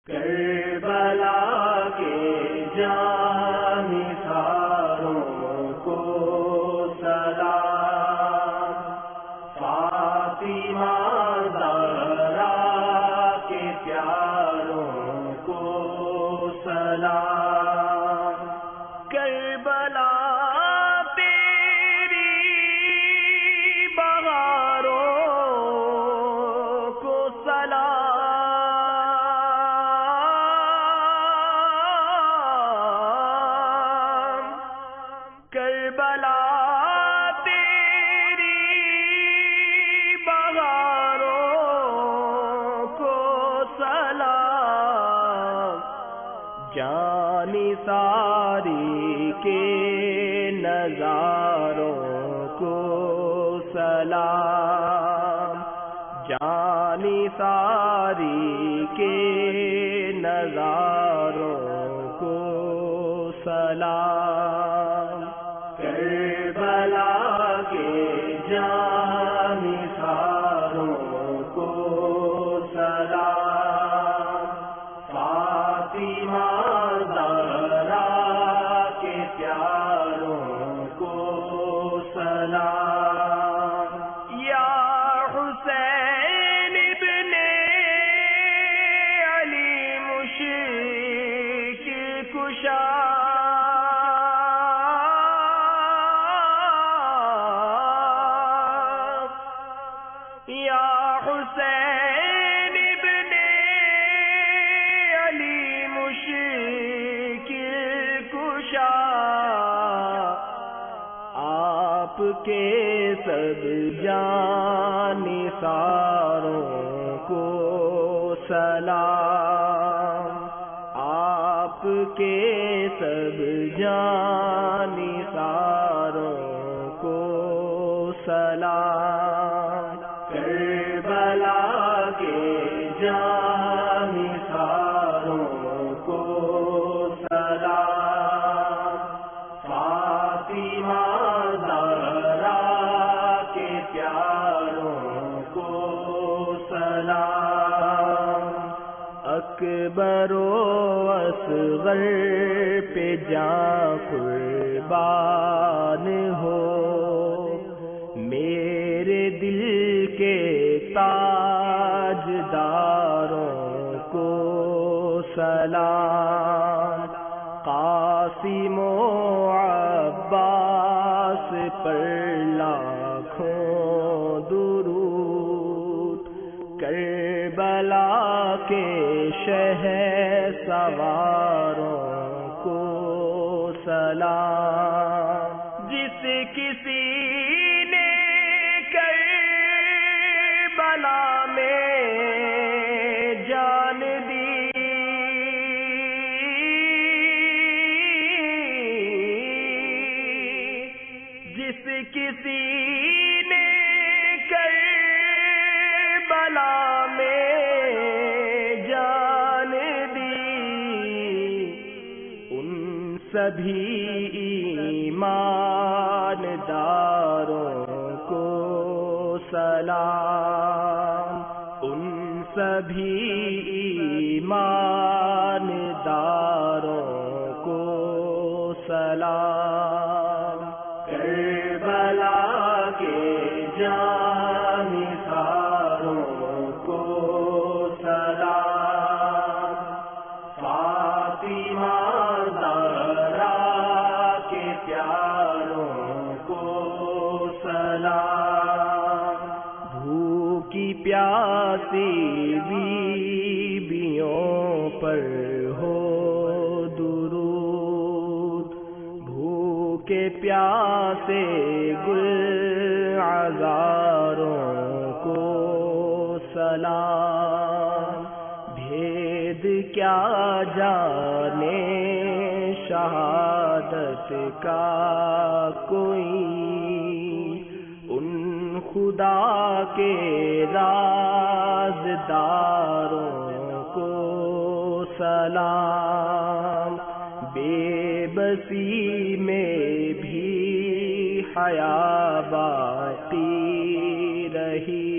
کربلا کے جانثاروں کو سلام، فاطمہ زہرا کے پیاروں کو سلام، کربلا تیری بہاروں کو سلام، کربلا تیری بہاروں کو سلام، جانثاری کے نظاروں کو سلام، جانثاری کے نظاروں کو سلام، کربلا کے جانثاروں کو سلام، فاطمہ زہرا کے پیاروں کو سلام، یا حسین ابن علی مشکل کشا، یا حسین ابن علی مشکل کشا، آپ کے سب جانثاروں کو سلام، آپ کے سب جانثاروں کو سلام، کربلا کے جانثاروں کو سلام، فاطمہ زہرا کے پیاروں کو سلام، اکبر و اصغر پہ جاں قربان ہو، میرے دل کے تاجداروں کو سلام، قاسم و عباس پر لاکھوں درود، کربلا کے شہسواروں کو سلام، جس کسی نے کربلا میں جان دی، جس کسی نے کربلا میں جان دی، ان سبھی ایمانداروں کو سلام، ان سبھی ایمانداروں کو سلام، کربلا کے جانثاروں کو سلام، فاطمہ زہرا کے پیاروں کو سلام، بھوکی پیاسی بیویوں پر ہو درود، بھوکے پیاسے گلعذاروں کو سلام، بھید کیا جانے شہادت کا کوئی، ان خدا کے رازداروں کو سلام، بے بسی میں بھی حیا باقی رہی،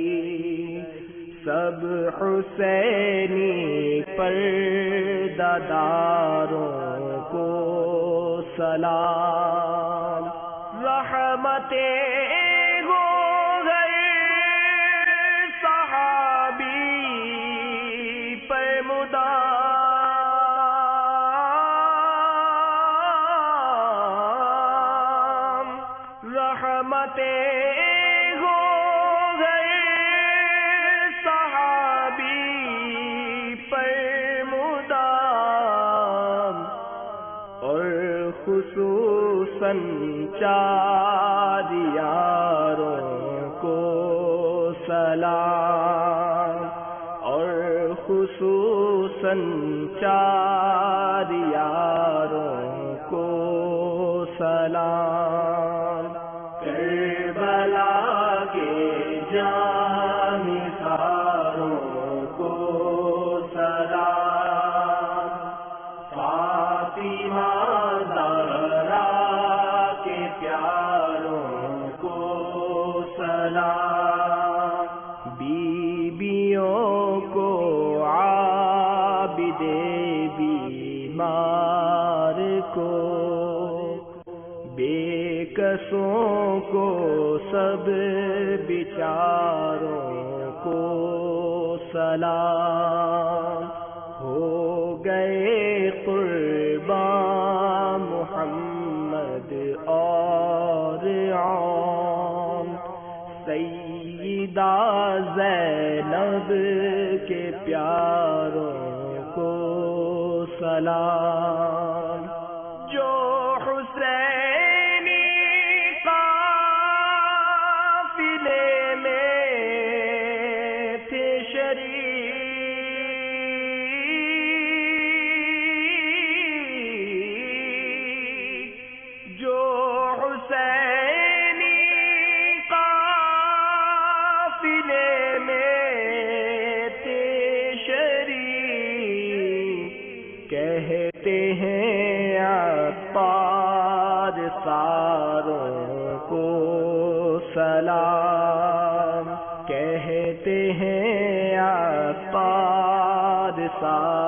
سب حسینی پر پردہ داروں کو سلام، رحمتیں ہو گئے صحابی پر مدام، رحمتیں ہو گئے صحابی پر مدام، اور خصوصاً چار یاروں کو سلام، اور خصوصاً چار یاروں کو سلام، کربلا کے جانثاروں کو سلام، فاطمہ زہرا کے پیاروں کو سلام، بیبیوں کو عابد بیمار کو، بے کسوں کو سب بیچاروں کو سلام، ہو گئے قربان محمد اور عون، سیدہ زینب کے پیاروں کو سلام، جو حسینی قافلے میں تھے شریک، جو حسینی قافلے میں تھے شریک، کہتے ہیں عطار ساروں کو سلام، کہتے ہیں عطار ساروں